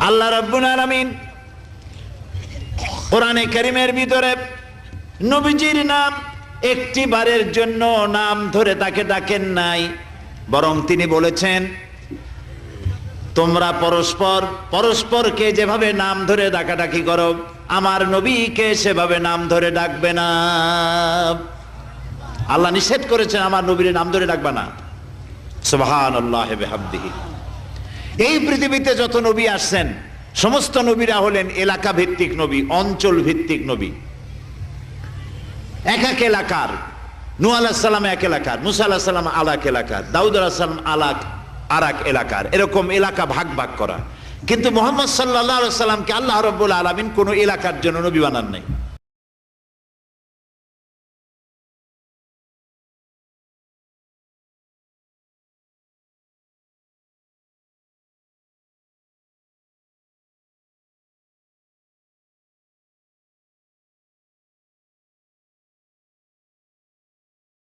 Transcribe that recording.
আল্লাহ রাব্বুল আলামিন কোরআনে কারীমের ভিতরে নবীজির নাম একটি বারের জন্য নাম ধরে তাকে ডাকেন নাই, বরং তিনি বলেছেন তোমরা পরস্পর পরস্পরকে যেভাবে নাম ধরে ডাকাডাকি করো আমার নবীকে সেভাবে নাম ধরে ডাকবে না। আল্লাহ নিষেধ করেছেন আমার নবীর নাম ধরে ডাকবে না। সুবহানাল্লাহি ওয়া বিহামদিহি। এই পৃথিবীতে যত নবী আসছেন সমস্ত নবীরা হলেন এলাকা ভিত্তিক নবী, অঞ্চল ভিত্তিক নবী। এক এক এলাকার, নূহ আলাইহিস সালাম এক এলাকার, মুসা আলাইহিস সালাম আলাক এলাকার, দাউদ আলাইহিস সালাম আরাক এলাকার, এরকম এলাকা ভাগ ভাগ করা। কিন্তু মুহাম্মদ সাল্লাল্লাহু আলাইহি ওয়াসাল্লামকে আল্লাহ রাব্বুল আলামিন কোন এলাকার জন্য নবী বানান নাই।